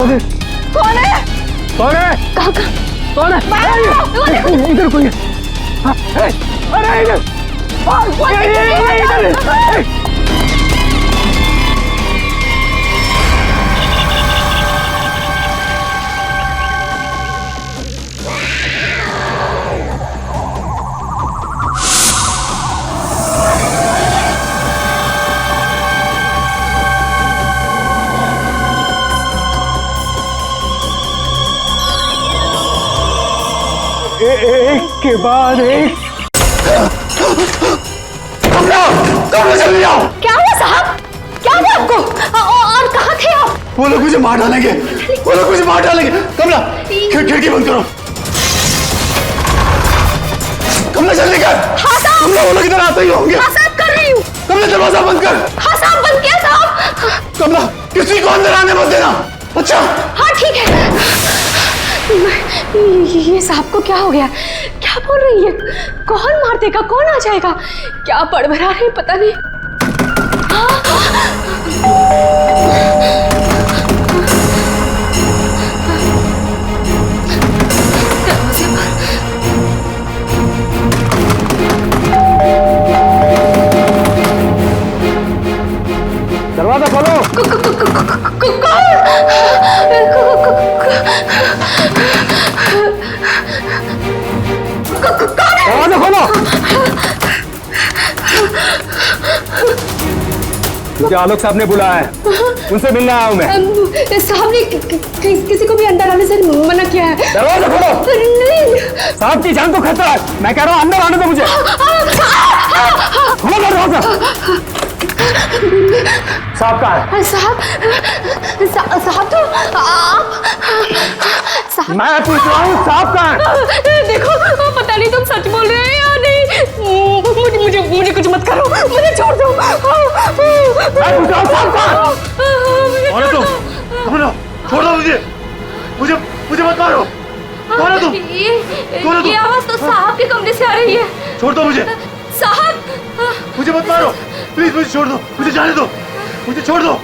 कौन है? कौन है? कौन है? कहाँ कौन है? इधर कोई है। अरे इधर एक के बाद एक। जल्दी आओ। क्या हुआ साहब? क्या हुआ आपको? और कहाँ थे आप? वो लोग मुझे मार डालेंगे, वो लोग मुझे मार डालेंगे। कमला खिड़की बंद करो। कमला जल्दी कर। हाँ साहब। कमला वो लोग इधर आते ही होंगे। हाँ साहब कर रही हूँ। कमला दरवाजा बंद कर। हाँ साहब बंद किया साहब। कमला किसी को अंदर आने मत देना। अच्छा हाँ ठीक है। ये साहब को क्या हो गया? क्या बोल रही है? कौन मार देगा? कौन आ जाएगा? क्या बड़बड़ा रही पता नहीं। दरवाजा खोलो। दरवाजा खोलो। मुझे आलोक साहब ने बुलाया है, उनसे मिलने आया हूँ मैं। साहब ने किसी को भी अंदर आने से मना किया है। दरवाजा खोलो। नहीं साहब की जान को खतरा है, मैं कह रहा हूँ अंदर आने दो मुझे। खोलो दरवाजा। साहब कहाँ है? साहब तो आप साहब। मैं पूछ रहा हूँ साहब कहाँ है? देखो पता नहीं तुम सच बोल रहे हैं या नहीं। मुझे कुछ मत करो, मुझे छोड़ दो। मैं पूछ रहा हूँ साहब कहाँ है? कौन है तुम? कमला छोड़ दो मुझे, मुझे मत मारो। कौन है तुम? ये आवाज तो साहब के कमरे से आ रही है। छोड़ दो मुझे। साहब मुझे मत मारो प्लीज, मुझे छोड़ दो, मुझे जाने दो, मुझे छोड़ दो।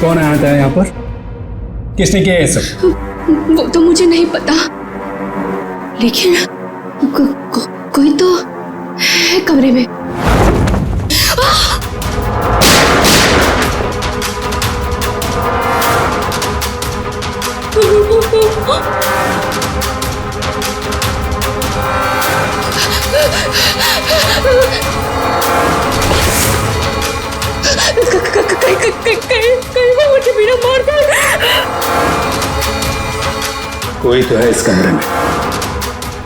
कौन आया था यहाँ पर? किसने किया ये सब? वो तो मुझे नहीं पता, लेकिन कोई तो है कमरे में। कहीं वो मुझे बिना मार दे। कोई तो है इस कमरे में।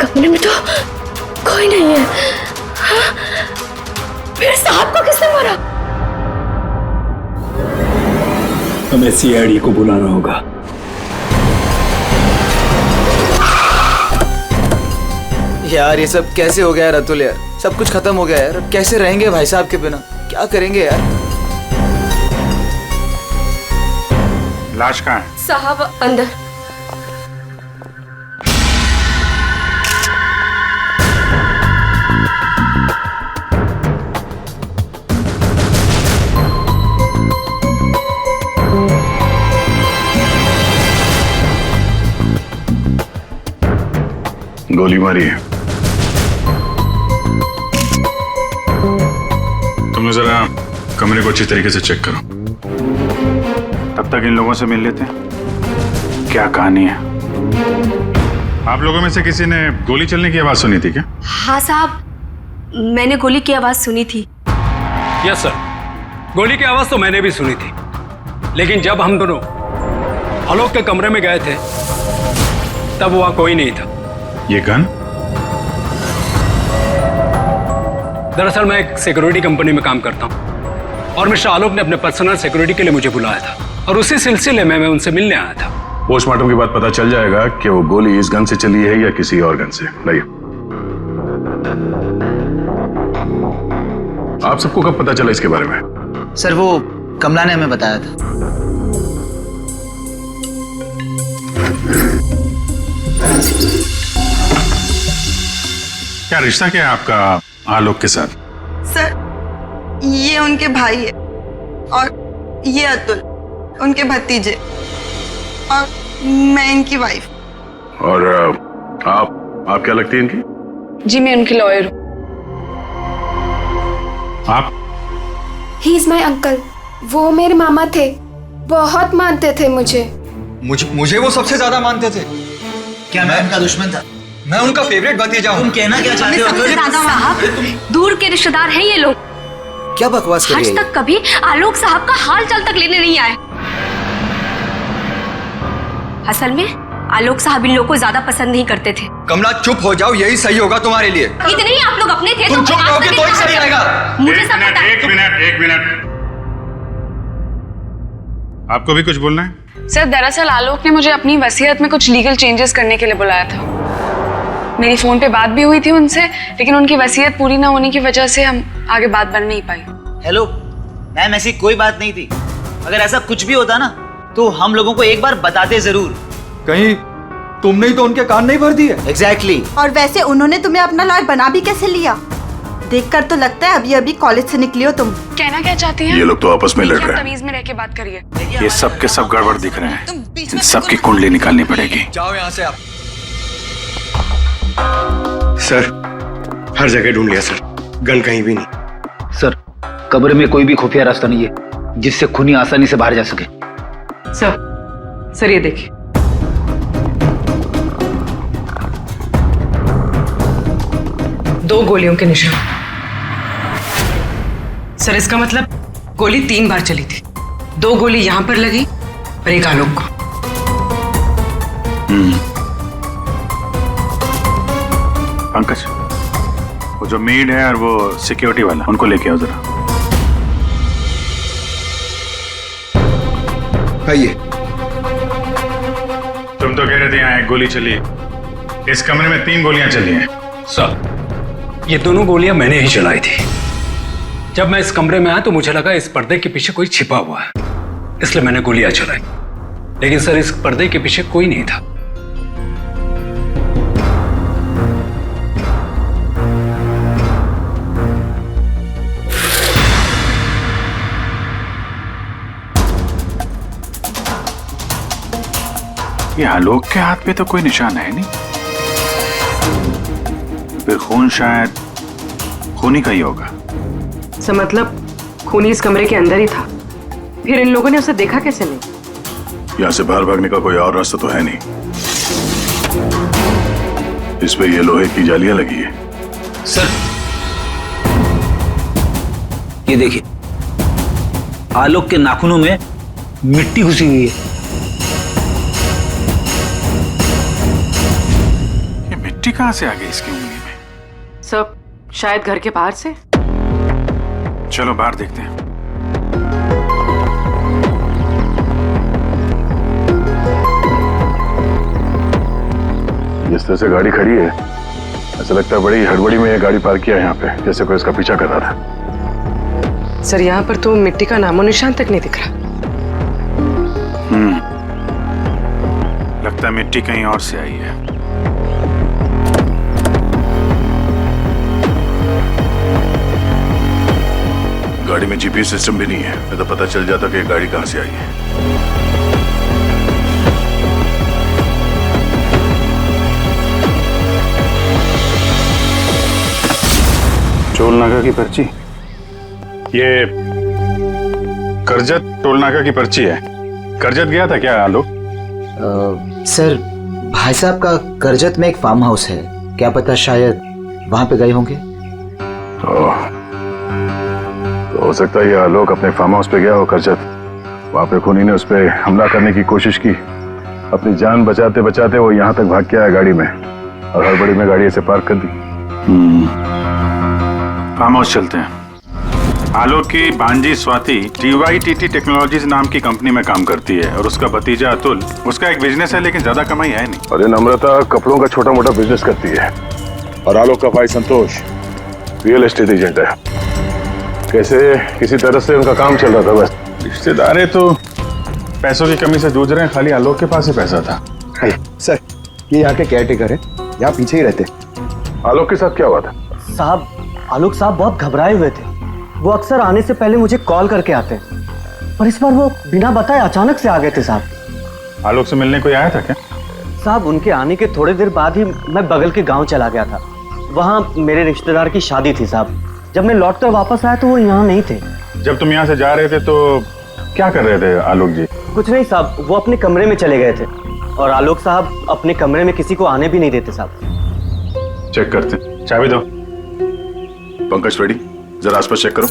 कमरे में तो कोई नहीं है। हाँ? फिर साहब को किसने मारा? हमें सीआईडी को बुलाना होगा। यार ये सब कैसे हो गया रतुल यार? सब कुछ खत्म हो गया यार, अब कैसे रहेंगे भाई साहब के बिना? क्या करेंगे यार? लाश कहाँ है? साहब अंदर। गोली मारी है। तुम जरा कमरे को अच्छी तरीके से चेक करो, तब तक इन लोगों से मिल लेते हैं। क्या कहानी है? आप लोगों में से किसी ने गोली चलने की आवाज सुनी थी क्या? हाँ साहब, मैंने गोली की आवाज सुनी थी। यस सर, गोली की आवाज तो मैंने भी सुनी थी, लेकिन जब हम दोनों आलोक के कमरे में गए थे तब वहां कोई नहीं था। ये गन? दरअसल मैं एक सिक्योरिटी कंपनी में काम करता हूं और मिस्टर आलोक ने अपने पर्सनल सिक्योरिटी के लिए मुझे बुलाया था और उसी सिलसिले में मैं उनसे मिलने आया था। पोस्टमार्टम के बाद पता चल जाएगा कि वो गोली इस गन से चली है या किसी और गन से। लाइए। आप सबको कब पता चला इसके बारे में? सर वो कमला ने हमें बताया था। क्या रिश्ता क्या है आपका आलोक के साथ? सर ये उनके भाई है और ये अतुल उनके भतीजे और मैं इनकी वाइफ। और आप क्या लगती हैं इनकी? जी मैं उनकी लॉयर हूँ। आप? He is my uncle. वो मेरे मामा थे, बहुत मानते थे मुझे। मुझे वो सबसे ज्यादा मानते थे। क्या मैं उनका दुश्मन था? मैं उनका फेवरेट भतीजा हूँ। तुम कहना क्या चाहते हो? साहब दूर के रिश्तेदार हैं ये लोग। क्या बकवास कर रही आज है? तक कभी आलोक साहब का हाल चाल तक लेने नहीं आए। असल में आलोक साहब इन लोगों को ज्यादा पसंद नहीं करते थे। कमला चुप हो जाओ, यही सही होगा तुम्हारे लिए। इतने ही आप लोग अपने थे। तुम चुप रहोगे तो ही सही रहेगा। मुझे सब पता है। एक मिनट। आपको भी कुछ बोलना है? सर दरअसल आलोक ने मुझे अपनी वसीयत में कुछ लीगल चेंजेस करने के लिए बुलाया था। मेरी फोन पे बात भी हुई थी उनसे, लेकिन उनकी वसीयत पूरी ना होने की वजह से हम आगे बात बढ़ नहीं पाई। हेलो मैम, ऐसी कोई बात नहीं थी। अगर ऐसा कुछ भी होता ना तो हम लोगों को एक बार बताते जरूर। कहीं तुमने ही तो उनके कान नहीं भर दिए। एग्जैक्टली। और वैसे उन्होंने तुम्हें अपना लॉयर बना भी कैसे लिया? देखकर तो लगता है अभी अभी कॉलेज से निकली हो तुम। कहना क्या चाहती हैं? ये लोग तो आपस में लड़ रहे हैं। तमीज में रह के बात करिए। ये सब के सब गड़बड़ दिख रहे हैं। इन सबकी कुंडली निकालनी पड़ेगी। जाओ यहाँ से आप। सर हर जगह ढूंढ लिया सर, गन कहीं भी नहीं। सर कब्र में कोई भी खुफिया रास्ता नहीं है जिससे खूनी आसानी से बाहर जा सके। सर ये देखिए। दो गोलियों के निशान। सर इसका मतलब गोली 3 बार चली थी। 2 गोली यहाँ पर लगी और एक आलोक को। पंकज, वो जो मेड है और वो सिक्योरिटी वाला, उनको लेके आओ जरा। आइए। तुम तो कह रहे थे यहाँ एक गोली चली है, इस कमरे में 3 गोलियां चली हैं। सर ये दोनों गोलियां मैंने ही चलाई थी। जब मैं इस कमरे में आया तो मुझे लगा इस पर्दे के पीछे कोई छिपा हुआ है, इसलिए मैंने गोलियां चलाई। लेकिन सर इस पर्दे के पीछे कोई नहीं था। ये आलोक के हाथ पे तो कोई निशान है नहीं, फिर खून शायद खूनी का ही होगा। सर मतलब खूनी इस कमरे के अंदर ही था, फिर इन लोगों ने उसे देखा कैसे नहीं? यहाँ से बाहर भागने का कोई और रास्ता तो है नहीं। इस पे ये लोहे की जालियां लगी है। सर ये देखिए, आलोक के नाखूनों में मिट्टी घुसी हुई है। ये मिट्टी कहाँ से आ गई इसकी उंगली में? सब शायद घर के बाहर से। चलो बाहर देखते हैं। जिस तरह से गाड़ी खड़ी है, ऐसा लगता है बड़ी हड़बड़ी में ये गाड़ी पार्क किया है यहाँ पे, जैसे कोई इसका पीछा कर रहा था। सर यहाँ पर तो मिट्टी का नामो निशान तक नहीं दिख रहा। लगता है मिट्टी कहीं और से आई है। गाड़ी में जीपीएस सिस्टम भी नहीं है, नहीं तो पता चल जाता कि ये गाड़ी कहां से आई है। टोल नाका की पर्ची, ये करजत टोल नाका की पर्ची है। करजत गया था क्या आलोक? सर भाई साहब का करजत में एक फार्म हाउस है, क्या पता शायद वहां पे गए होंगे। तो हो सकता है ये आलोक अपने फार्म हाउस पे गया हो करजत। वहां पे खूनी ने उस पर हमला करने की कोशिश की। अपनी जान बचाते बचाते वो यहाँ तक भाग के आया गाड़ी में और हड़बड़ी में गाड़ी ऐसे पार्क कर दी। फार्म हाउस चलते हैं। आलोक की भांजी स्वाति TYTT टेक्नोलॉजीज नाम की कंपनी में काम करती है और उसका भतीजा अतुल, उसका एक बिजनेस है लेकिन ज्यादा कमाई है नहीं। अरे नम्रता कपड़ों का छोटा मोटा बिजनेस करती है और आलोक का भाई संतोष रियल एस्टेट एजेंट है। कैसे किसी तरह से उनका काम चल रहा था बस। रिश्तेदार है तो पैसों की कमी से जूझ रहे हैं। खाली आलोक के पास ही पैसा था। सर, ये यहाँ के केयरटेकर है, यहाँ पीछे ही रहते। आलोक के साथ क्या हुआ था? साहब, आलोक साहब बहुत घबराए हुए थे। वो अक्सर आने से पहले मुझे कॉल करके आते, पर इस बार वो बिना बताए अचानक से आ गए थे साहब। आलोक से मिलने कोई आया था क्या? साहब, उनके आने के थोड़ी देर बाद ही मैं बगल के गांव चला गया था। वहाँ मेरे रिश्तेदार की शादी थी साहब। जब मैं लौट कर वापस आया तो वो यहाँ नहीं थे। जब तुम यहाँ से जा रहे थे तो क्या कर रहे थे आलोक जी? कुछ नहीं साहब, वो अपने कमरे में चले गए थे और आलोक साहब अपने कमरे में किसी को आने भी नहीं देते साहब। चेक करते। चाबी दो। पंकज रेडी, जरा आसपास चेक करो।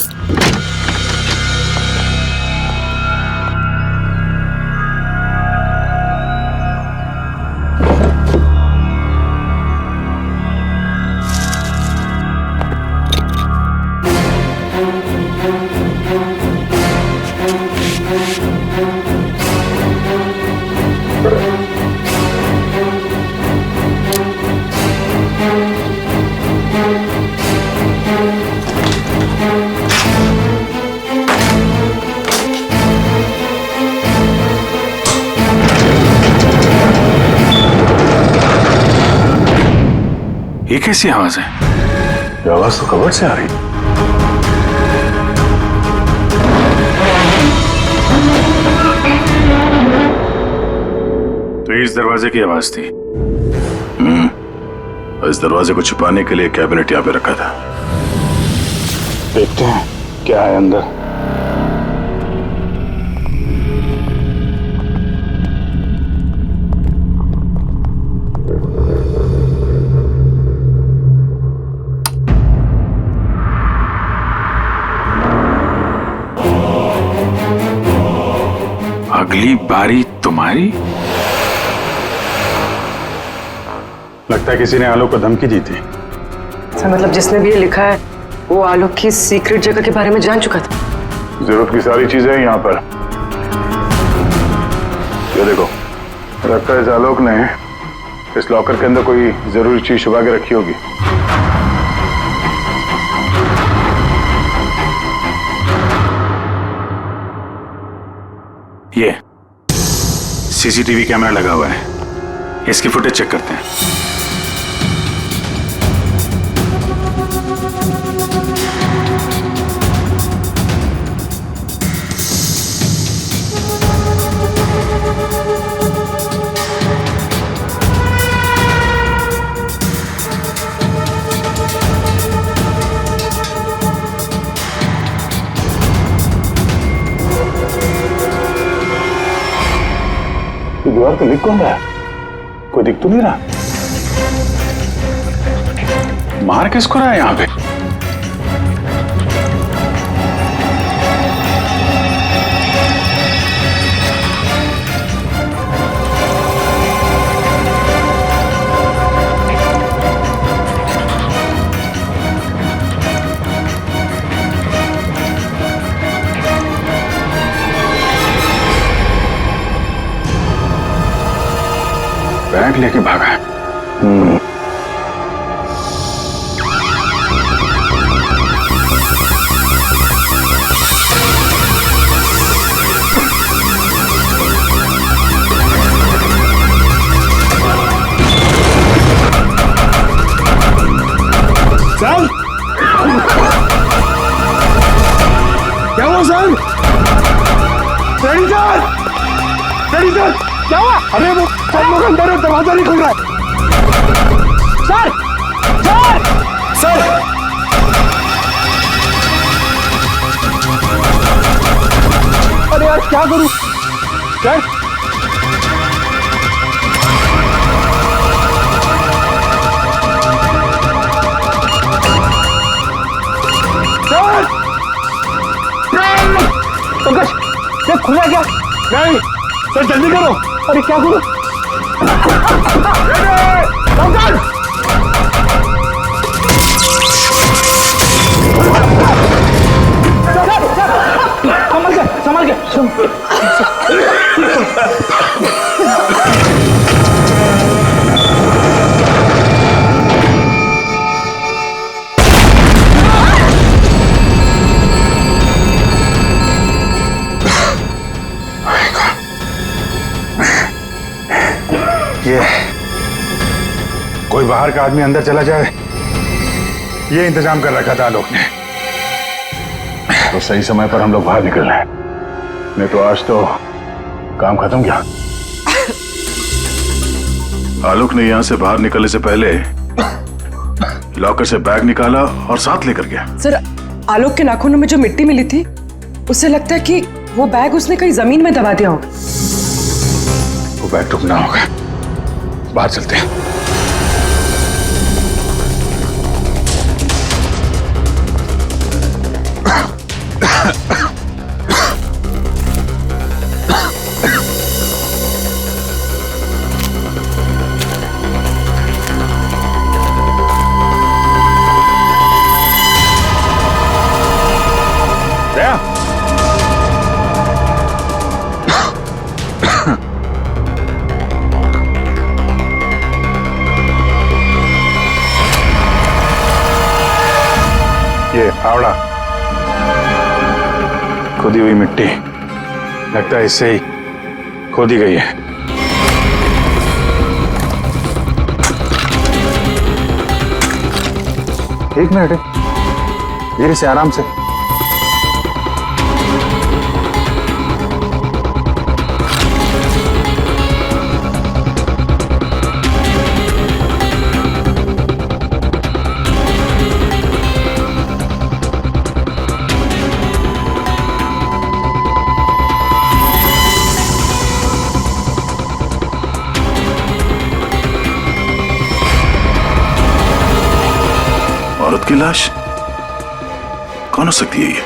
ये कैसी आवाज है? ये आवाज तो कवर से आ रही। तो इस दरवाजे की आवाज थी। इस दरवाजे को छुपाने के लिए कैबिनेट यहाँ पे रखा था। देखते हैं क्या है अंदर। अगली बारी तुम्हारी। लगता है किसी ने आलोक को धमकी दी थी। अच्छा, मतलब जिसने भी ये लिखा है वो आलोक की सीक्रेट जगह के बारे में जान चुका था। जरूरत की सारी चीजें हैं यहाँ पर। ये देखो, लगता है इस आलोक ने इस लॉकर के अंदर कोई जरूरी चीज छुपा के रखी होगी। ये CCTV कैमरा लगा हुआ है, इसकी फुटेज चेक करते हैं। दीवार पे लिख कौन रहा है? कोई दिख तो नहीं रहा। मार किसको रहा है यहाँ पे? बैग लेके भागा है। सर, क्या हुआ sir? Ready sir, ready sir, क्या हुआ? अरे वो सब लोग अंदर है, दरवाजा नहीं खुल रहा है। सर, सर, सर, अरे यार क्या करूं? सर, सर, ये खुला क्या? नहीं सर, जल्दी करो। अरे क्या करो? संभल के। ये कोई बाहर का आदमी अंदर चला जाए, ये इंतजाम कर रखा था आलोक ने। तो सही समय पर हम लोग बाहर निकल रहे हैं, नहीं तो आज तो काम खत्म गया। आलोक ने यहां से बाहर निकलने से पहले लॉकर से बैग निकाला और साथ लेकर गया। सर, आलोक के नाखूनों में जो मिट्टी मिली थी, उससे लगता है कि वो बैग उसने कहीं जमीन में दबा दिया होगा। वो बैग टूटना होगा, बाहर चलते हैं। ये फावड़ा, खोदी हुई मिट्टी, लगता है इससे ही खोदी गई है। एक मिनट, धीरे से, आराम से। औरत की लाश कौन हो सकती है ये?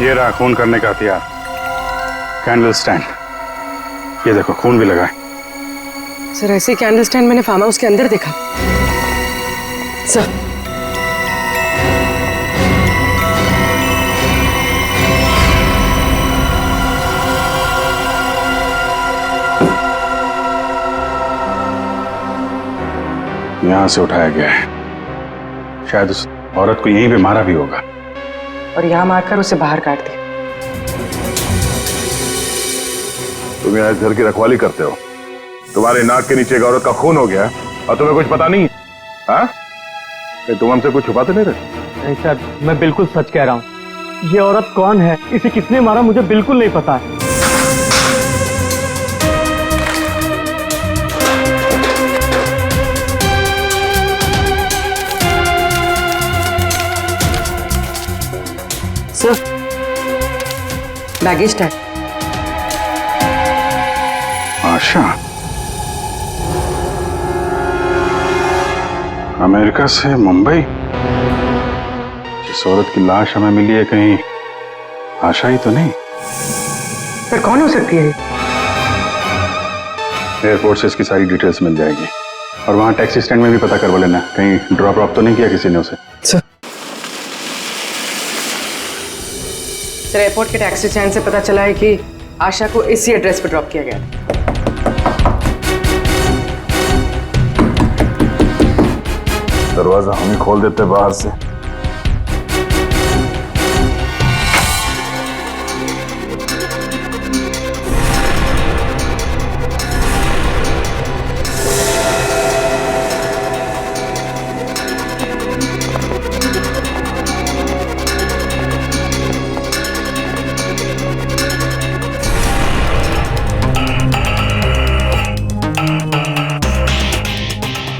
ये रहा खून करने का हथियार, कैंडल स्टैंड। ये देखो, खून भी लगा है। सर, ऐसे कैंडल स्टैंड मैंने फार्म हाउस के अंदर देखा। सर, यहां से उठाया गया है, शायद उस औरत को यहीं पे मारा भी होगा और यहाँ मारकर उसे बाहर काट दिया। तुम यहाँ इस घर की रखवाली करते हो, तुम्हारे नाक के नीचे एक औरत का खून हो गया और तुम्हें कुछ पता नहीं? हाँ, तुम हमसे कुछ छुपाते नहीं रहे? नहीं सर, मैं बिल्कुल सच कह रहा हूँ। ये औरत कौन है, इसे किसने मारा, मुझे बिल्कुल नहीं पता है। Sir, baggage tag. Asha America से मुंबई, जिस औरत की लाश हमें मिली है, कहीं आशा ही तो नहीं? सर, कौन हो सकती है? एयरपोर्ट से इसकी सारी डिटेल्स मिल जाएगी और वहां टैक्सी स्टैंड में भी पता करवा लेना, कहीं ड्रॉप ड्रॉप तो नहीं किया किसी ने उसे। सर, एयरपोर्ट के टैक्सी स्टैंड से पता चला है कि आशा को इसी एड्रेस पर ड्रॉप किया गया। दरवाजा हम ही खोल देते बाहर से।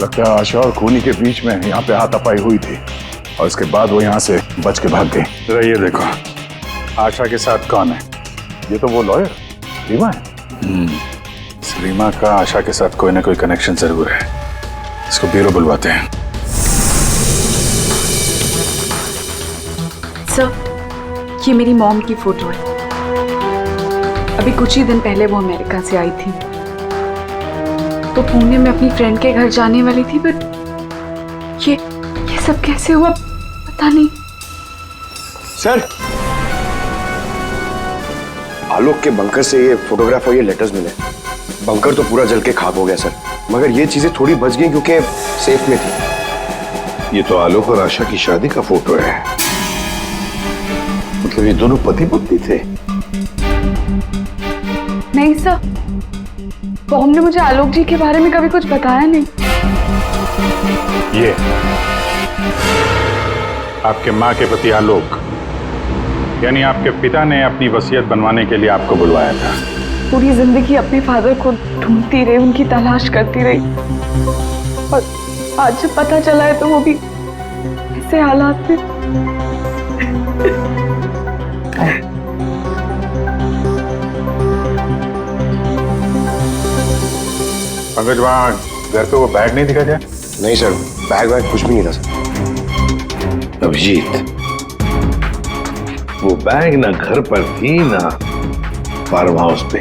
लगता है आशा और खूनी के बीच में यहाँ पे हाथापाई हुई थी और इसके बाद वो यहाँ से बच के भाग गई। जरा ये देखो, आशा के साथ कौन है? ये तो वो लॉयर रीमा है। रीमा का आशा के साथ कोई ना कोई कनेक्शन जरूर है। इसको ब्यूरो बुलवाते हैं। सर, ये मेरी मॉम की फोटो है। अभी कुछ ही दिन पहले वो अमेरिका से आई थी, तो पुणे में अपनी फ्रेंड के घर जाने वाली थी, बट ये सब कैसे हुआ पता नहीं। सर, आलोक के बंकर से ये फोटोग्राफ और ये लेटर्स मिले। बंकर तो पूरा जल के खाक हो गया सर, मगर ये चीजें थोड़ी बच गई क्योंकि सेफ में थी। ये तो आलोक और आशा की शादी का फोटो है। मतलब ये दोनों पति पत्नी थे? नहीं सर, बॉम ने मुझे आलोक जी के बारे में कभी कुछ बताया नहीं। ये आपके माँ के पति आलोक, यानी आपके पिता ने अपनी वसीयत बनवाने के लिए आपको बुलवाया था। पूरी जिंदगी अपने फादर को ढूंढती रही, उनकी तलाश करती रही, और आज जब पता चला है तो वो भी ऐसे हालात में। पंकज, वहाँ घर पे वो बैग नहीं दिखा क्या? नहीं सर, बैग वैग कुछ भी नहीं था सर। अभिजीत, वो बैग ना घर पर थी ना फार्म हाउस पे।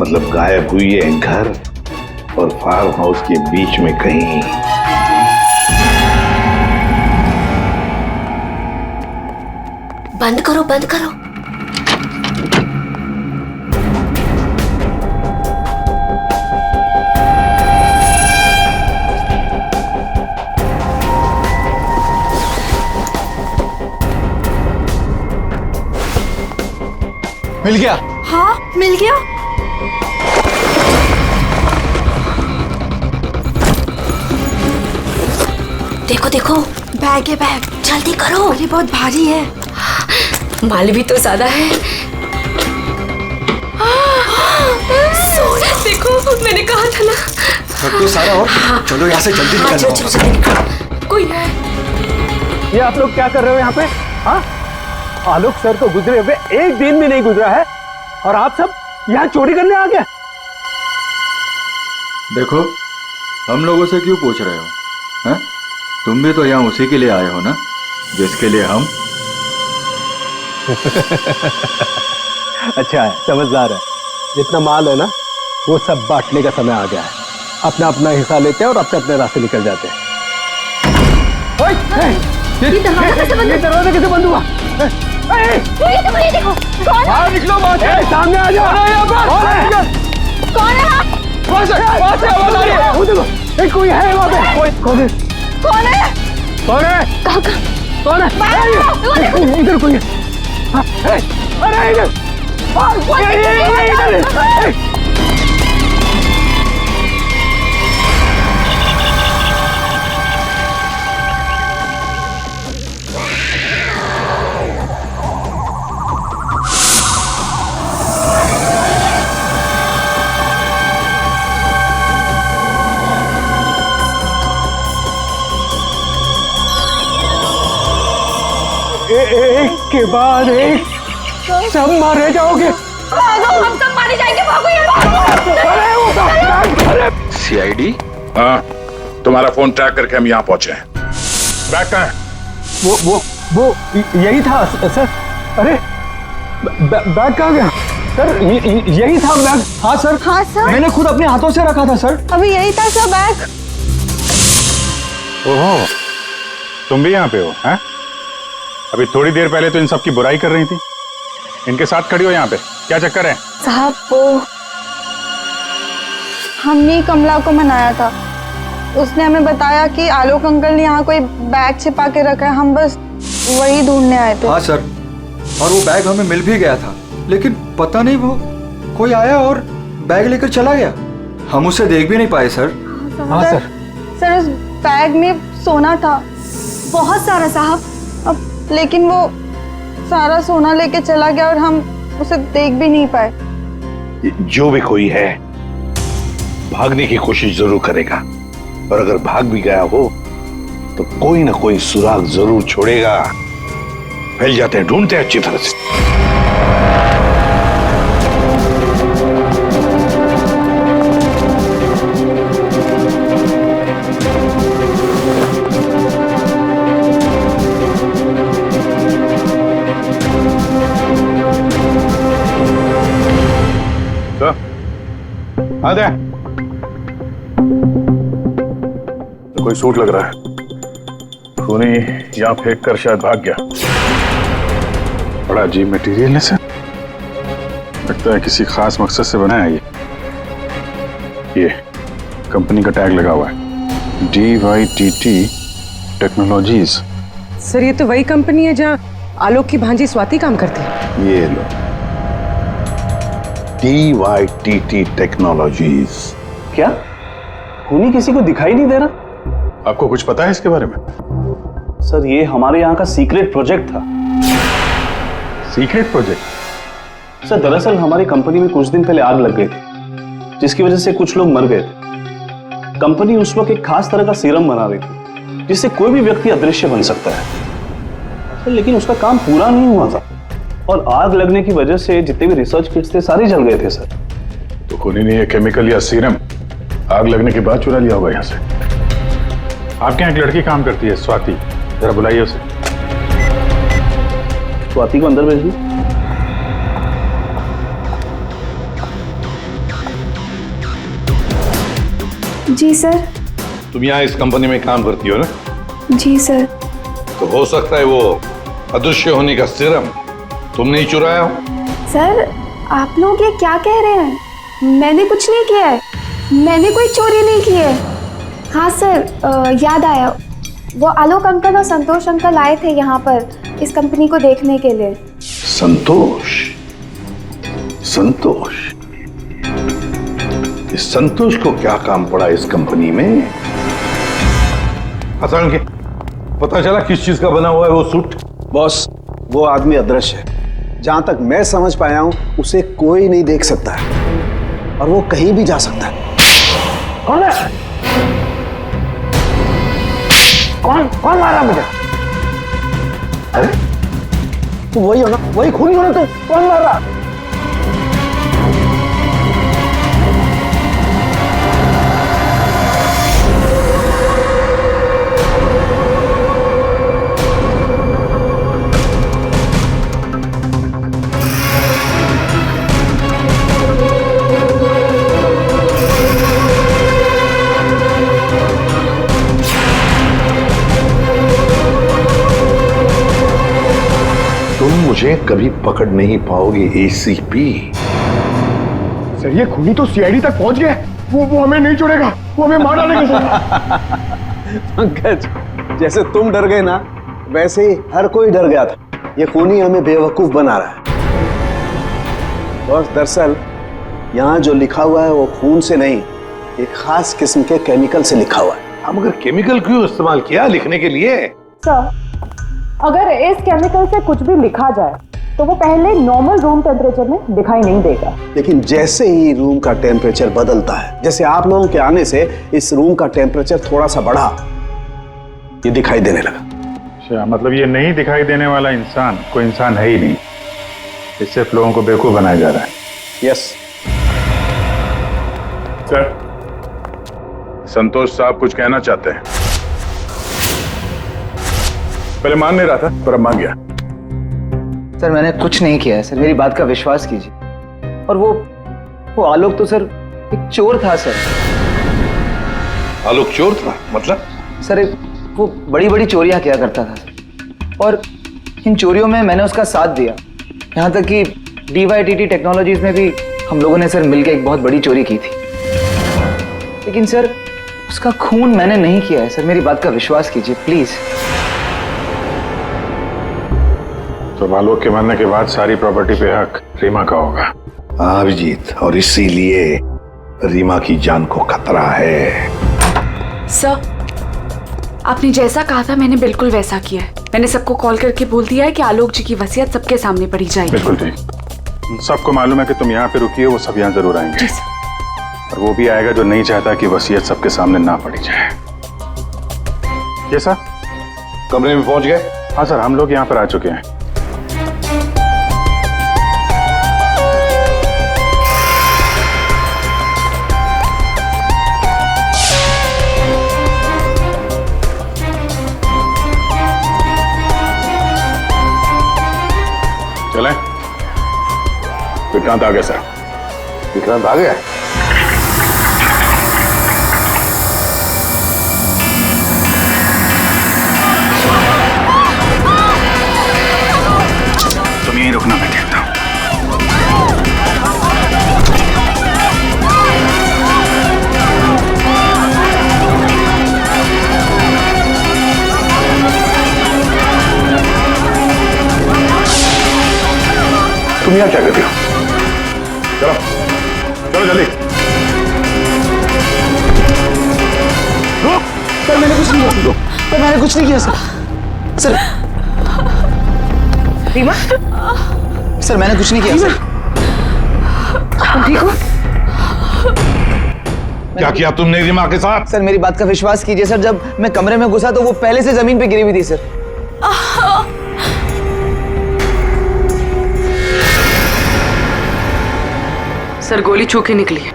मतलब गायब हुई है घर और फार्म हाउस के बीच में कहीं। बंद करो, बंद करो। मिल गया? हाँ, मिल गया। देखो देखो, बैग है बैग, जल्दी करो। ये बहुत भारी है, माल भी तो ज्यादा है। देखो, मैंने कहा था ना। सब तो सारा हो। चलो यहाँ से जल्दी निकलना चलो चलो जल्दी निकलो। कोई है। ये आप लोग क्या कर रहे हो यहाँ पे? हाँ, आलोक सर तो गुजरे हुए एक दिन भी नहीं गुजरा है और आप सब यहाँ चोरी करने आ गए। देखो, हम लोगों से क्यों पूछ रहे हो? हैं? तुम भी तो यहाँ उसी के लिए आए हो ना, जिसके लिए हम। अच्छा है, समझदार है। जितना माल है ना, वो सब बांटने का समय आ गया है। अपना अपना हिस्सा लेते हैं और अपने अपने रास्ते निकल जाते हैं। ये दरवाजा कैसे बंद? ये दरवाजा कैसे बंद हुआ? ये देखो, कौन बाहर निकलो, सामने आ जाओ। कौन है? वो देखो, कोई है वहाँ पे। कौन है? कौन है? कौन है? कौन है? इधर कोई है। अरे इधर। एक के बाद एक सब मारे जाओगे। भागो, हम सब मारे जाएंगे। भागो यार। सीआईडी? हाँ, तुम्हारा फोन ट्रैक करके हम यहाँ पहुंचे हैं। बैग कहाँ है? वो यही था सर। अरे बैग कहाँ गया सर? यही था बैग। हाँ सर। हाँ सर, मैंने खुद अपने हाथों से रखा था सर। अभी यही था सर बैग। ओहो, तुम भी यहाँ पे हो? हैं? अभी थोड़ी देर पहले तो इन सब की बुराई कर रही थी, इनके साथ खड़ी हो यहाँ पे, क्या चक्कर है? साहब, वो हमने कमला को मनाया था। उसने हमें बताया कि आलोक अंकल ने यहाँ कोई बैग छिपा के रखा है। हम बस वही ढूंढने आए थे। हाँ सर, और वो बैग हमें मिल भी गया था, लेकिन पता नहीं वो कोई आया और बैग लेकर चला गया। हम उसे देख भी नहीं पाए सर। हाँ सर। सर, उस बैग में सोना था, बहुत सारा साहब। अब लेकिन वो सारा सोना लेके चला गया और हम उसे देख भी नहीं पाए। जो भी कोई है भागने की कोशिश जरूर करेगा, और अगर भाग भी गया हो तो कोई ना कोई सुराग जरूर छोड़ेगा। फैल जाते हैं, ढूंढते हैं अच्छी तरह से। आजा। तो कोई सूट लग रहा है, खूनी यहाँ फेंक कर शायद भाग गया। बड़ा अजीब मटेरियल है सर, लगता है किसी खास मकसद से बनाया ये कंपनी का टैग लगा हुआ है, DYTT टेक्नोलॉजीज। सर ये तो वही कंपनी है जहाँ आलोक की भांजी स्वाति काम करती है। ये लो, DYTT टेक्नोलॉजीज। क्या खूनी किसी को दिखाई नहीं दे रहा? आपको कुछ पता है इसके बारे में? सर ये हमारे यहाँ का सीक्रेट प्रोजेक्ट था। Secret project? सर दरअसल हमारी कंपनी में कुछ दिन पहले आग लग गई थी, जिसकी वजह से कुछ लोग मर गए थे। कंपनी उस वक्त एक खास तरह का सीरम बना रही थी, जिससे कोई भी व्यक्ति अदृश्य बन सकता है। लेकिन उसका काम पूरा नहीं हुआ था और आग लगने की वजह से जितने भी रिसर्च किट्स थे सारे जल गए थे सर। तो खूनी ने ये केमिकल या सीरम आग लगने के बाद चुरा लिया होगा यहाँ से। आपके यहाँ एक लड़की काम करती है, स्वाति, जरा बुलाइए उसे। स्वाति को अंदर भेजिए। जी सर। तुम यहाँ इस कंपनी में काम करती हो ना? जी सर। तो हो सकता है वो अदृश्य होने का सीरम तुमने ही चुराया हो। सर आप लोग ये क्या कह रहे हैं? मैंने कुछ नहीं किया है, मैंने कोई चोरी नहीं की है। हाँ सर याद आया, वो आलोक अंकल और संतोष अंकल आए थे यहाँ पर इस कंपनी को देखने के लिए। संतोष? संतोष? इस संतोष को क्या काम पड़ा इस कंपनी में? अचानक के पता चला किस चीज का बना हुआ है वो सूट? बॉस वो आदमी अदृश्य है, जहां तक मैं समझ पाया हूं उसे कोई नहीं देख सकता है और वो कहीं भी जा सकता है। कौन है? कौन मारा मुझे? अरे तू वही हो ना, वही खूनी हो ना तू? कौन मार रहा? मुझे कभी पकड़ नहीं पाओगे ACP। सर ये खूनी तो CID तक पहुंच गया। वो हमें नहीं छोड़ेगा, वो हमें मार डालेगा सर। पंकज जैसे तुम डर गए ना, वैसे ही हर कोई डर गया था। ये खूनी हमें बेवकूफ बना रहा है। और दरअसल यहाँ जो लिखा हुआ है वो खून से नहीं, एक खास किस्म के केमिकल से लिखा हुआ है। हम अगर केमिकल क्यों इस्तेमाल किया लिखने के लिए? सर अगर इस केमिकल से कुछ भी लिखा जाए तो वो पहले नॉर्मल रूम टेम्परेचर में दिखाई नहीं देगा, लेकिन जैसे ही रूम का टेम्परेचर बदलता है, जैसे आप लोगों के आने से इस रूम का टेम्परेचर थोड़ा सा बढ़ा, ये दिखाई देने लगा। अच्छा, मतलब ये नहीं दिखाई देने वाला इंसान कोई इंसान है ही नहीं, ये सिर्फ लोगों को बेवकूफ बनाया जा रहा है। यस सर, संतोष साहब कुछ कहना चाहते हैं। पहले मान नहीं रहा था पर अब मान गया। सर मैंने कुछ नहीं किया है सर, मेरी बात का विश्वास कीजिए। और वो आलोक तो सर एक चोर था सर। आलोक चोर था? मतलब? सर वो बड़ी बड़ी चोरियां किया करता था और इन चोरियों में मैंने उसका साथ दिया। यहाँ तक कि DYTT टेक्नोलॉजीज में भी हम लोगों ने सर मिलकर एक बहुत बड़ी चोरी की थी। लेकिन सर उसका खून मैंने नहीं किया है सर, मेरी बात का विश्वास कीजिए प्लीज। तो आलोक के मरने के बाद सारी प्रॉपर्टी पे हक रीमा का होगा। हाँ अभिजीत, और इसीलिए रीमा की जान को खतरा है। सर आपने जैसा कहा था मैंने बिल्कुल वैसा किया है। मैंने सबको कॉल करके बोल दिया है कि आलोक जी की वसीयत सबके सामने पढ़ी जाएगी। बिल्कुल ठीक। सबको मालूम है कि तुम यहाँ पे रुकी हो, वो सब यहाँ जरूर आएंगे। जी सर। और वो भी आएगा जो नहीं चाहता कि वसीयत सबके सामने ना पड़ी जाए। ये सर, कमरे में पहुंच गए? हाँ सर, हम लोग यहाँ पर आ चुके हैं। चलें? विक्रांत आ गया सर। विक्रांत आ गया? तुम यहीं रुकना, मैं देखता हूं। तुम यहाँ क्या करते हो? चलो चलो जल्दी। सर मैंने कुछ नहीं किया। सर मैंने कुछ नहीं किया सर। सर रीमा, सर मैंने कुछ नहीं किया सर। तुम ठीक हो? क्या किया तुमने रीमा के साथ? सर मेरी बात का विश्वास कीजिए सर, जब मैं कमरे में घुसा तो वो पहले से जमीन पे गिरी हुई थी सर। सर गोली छू के निकली है।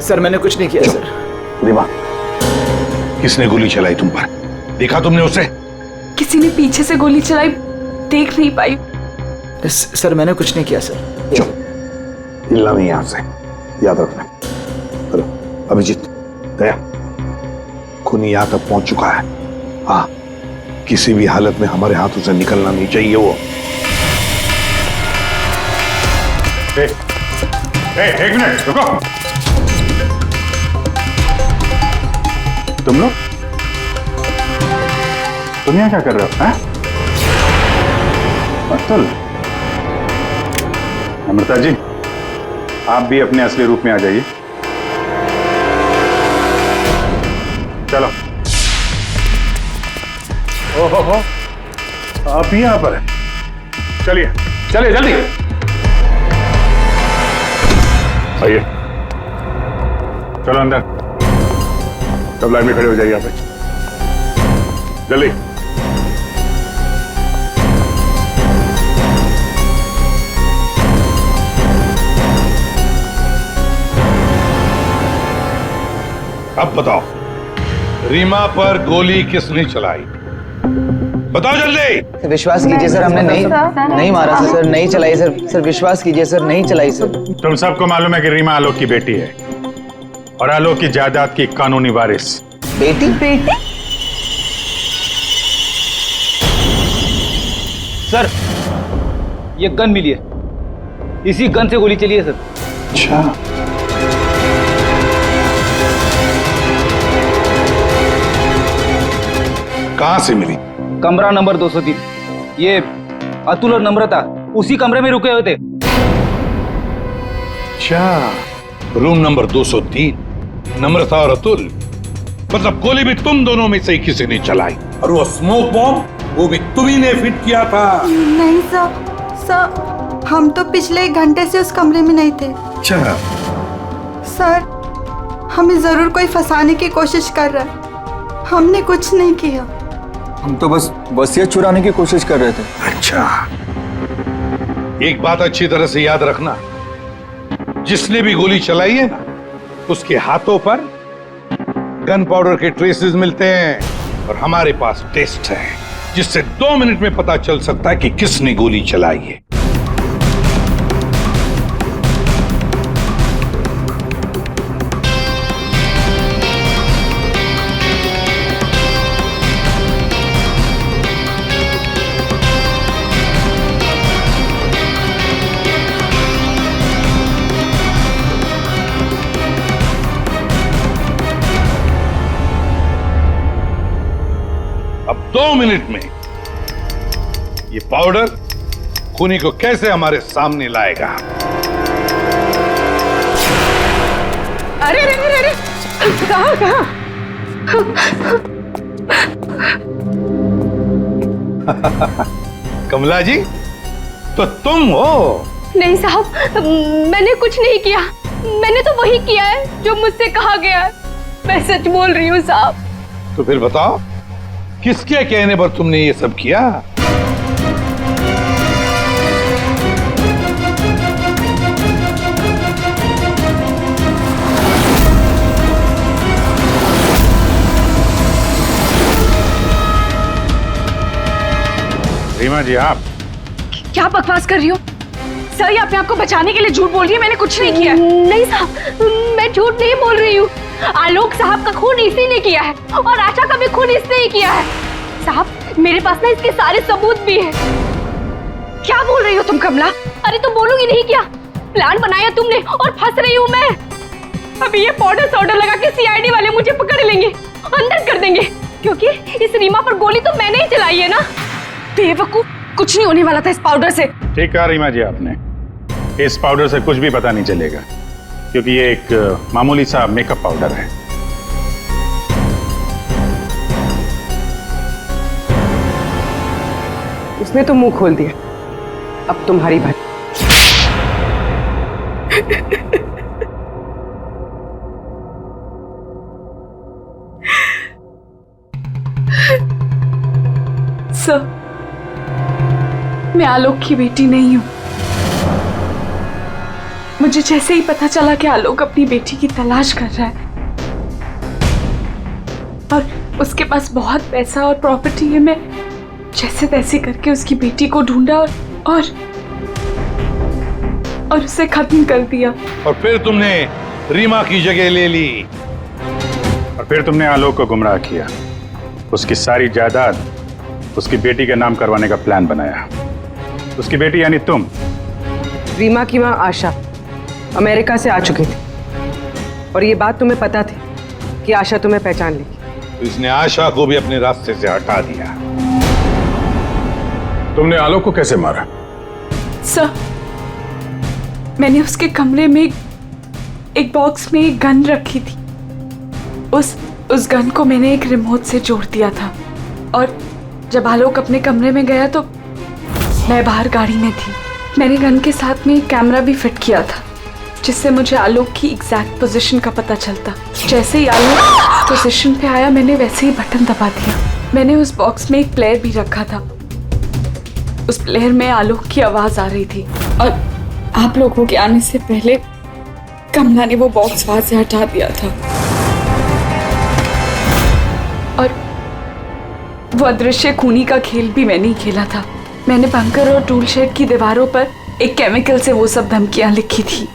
सर मैंने कुछ नहीं किया सर। रीमा, किसने गोली चलाई तुम पर? देखा तुमने उसे? किसी ने पीछे से गोली चलाई, देख नहीं पाई। सर मैंने कुछ नहीं किया सर। चुप, हिलना नहीं यहां से, याद रखना। हेलो अभिजीत, दया, खूनी यहां तक पहुंच चुका है। हाँ, किसी भी हालत में हमारे हाथों से निकलना नहीं चाहिए वो। एक मिनट रुको। तुम लोग यहाँ क्या कर रहे हो? हैं? अतुल, अमृता जी, आप भी अपने असली रूप में आ जाइए। चलो। ओहो, आप भी यहाँ पर हैं। चलिए चलिए जल्दी आइए। चलो अंदर, सब लाइन में खड़े हो जाइए यहाँ पे, जल्दी। अब बताओ, रीमा पर गोली किसने चलाई? बताओ जल्दी। विश्वास कीजिए सर, हमने नहीं मारा सर। नहीं चलाई सर। सर विश्वास कीजिए सर, नहीं चलाई सर। तुम सबको मालूम है कि रीमा आलोक की बेटी है और आलोक की जायदाद की कानूनी वारिस। बेटी? सर ये गन मिली है, इसी गन से गोली चली है सर। अच्छा, कहां से मिली? कमरा नंबर 203। ये अतुल और नम्रता उसी कमरे में रुके हुए थे। अच्छा, रूम नंबर 203, नम्रता और अतुल। मतलब गोली भी तुम दोनों में से ही किसी ने चलाई, और वो स्मोक बॉम्ब वो भी तुम्ही ने फिट किया था। नहीं सर, हम तो पिछले 1 घंटे से उस कमरे में नहीं थे। अच्छा सर, हमें जरूर कोई फंसाने की कोशिश कर रहा है। हमने कुछ नहीं किया। हम तो बस वसीयत चुराने की कोशिश कर रहे थे। अच्छा, एक बात अच्छी तरह से याद रखना, जिसने भी गोली चलाई है ना, उसके हाथों पर गन पाउडर के ट्रेसेस मिलते हैं और हमारे पास टेस्ट है, जिससे 2 मिनट में पता चल सकता है कि किसने गोली चलाई है। अब 2 मिनट में ये पाउडर खूनी को कैसे हमारे सामने लाएगा? अरे अरे अरे अरे, कहाँ? कमला जी, तो तुम हो? नहीं साहब, मैंने कुछ नहीं किया। मैंने तो वही किया है जो मुझसे कहा गया है। मैं सच बोल रही हूँ साहब। तो फिर बताओ, किसके कहने पर तुमने ये सब किया? रीमा जी, आप क्या बकवास कर रही हो? सर, ये अपने आप को बचाने के लिए झूठ बोल रही है। मैंने कुछ नहीं किया। नहीं साहब, मैं झूठ नहीं बोल रही हूँ। आलोक साहब का खून इसी ने किया है और आशा का भी खून इसने ही किया है। साहब, मेरे पास ना इसके सारे सबूत भी हैं। क्या बोल रही हो तुम कमला? अरे तो बोलूंगी नहीं क्या? प्लान बनाया तुमने और फंस रही हूँ मैं। अभी ये पाउडर लगा के सीआईडी वाले मुझे पकड़ लेंगे, अंदर कर देंगे, क्योंकि इस रीमा पर गोली तो मैंने ही चलाई है ना। बेवकूफ, कुछ नहीं होने वाला था इस पाउडर से। ठीक कहा रीमा जी आपने, इस पाउडर से कुछ भी पता नहीं चलेगा, क्योंकि ये एक मामूली सा मेकअप पाउडर है। उसने तो मुंह खोल दिया, अब तुम्हारी बात। सर, मैं आलोक की बेटी नहीं हूं। मुझे जैसे ही पता चला कि आलोक अपनी बेटी की तलाश कर रहा है और उसके पास बहुत पैसा और प्रॉपर्टी है, मैं जैसे तैसे करके उसकी बेटी को ढूंढा और उसे खत्म कर दिया। और फिर तुमने रीमा की जगह ले ली। और फिर तुमने आलोक को गुमराह किया, उसकी सारी जायदाद उसकी बेटी के नाम करवाने का प्लान बनाया। उसकी बेटी यानी तुम। रीमा की मां आशा अमेरिका से आ चुकी थी और ये बात तुम्हें पता थी कि आशा तुम्हें पहचान लेगी, तो इसने आशा को भी अपने रास्ते से हटा दिया। तुमने आलोक को कैसे मारा? सर, मैंने उसके कमरे में एक बॉक्स में एक गन रखी थी। उस गन को मैंने एक रिमोट से जोड़ दिया था और जब आलोक अपने कमरे में गया तो मैं बाहर गाड़ी में थी। मैंने गन के साथ में एक कैमरा भी फिट किया था जिससे मुझे आलोक की एग्जैक्ट पोजीशन का पता चलता। जैसे ही आलोक पोजीशन पे आया, मैंने वैसे ही बटन दबा दिया। मैंने उस बॉक्स में एक प्लेयर भी रखा था। उस प्लेयर में आलोक की आवाज आ रही थी और आप लोगों के आने से पहले कमला ने वो बॉक्स वहां से हटा दिया था और वो अदृश्य खूनी का खेल भी मैंने ही खेला था। मैंने बंकर और टूल शेड की दीवारों पर एक केमिकल से वो सब धमकियां लिखी थी।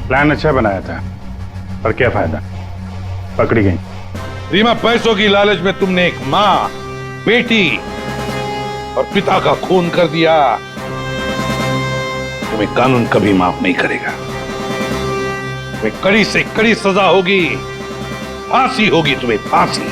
प्लान अच्छा बनाया था, पर क्या फायदा, पकड़ी गई। रीमा, पैसों की लालच में तुमने एक माँ, बेटी और पिता का खून कर दिया। तुम्हें कानून कभी माफ नहीं करेगा। तुम्हें कड़ी से कड़ी सजा होगी, फांसी होगी तुम्हें, फांसी।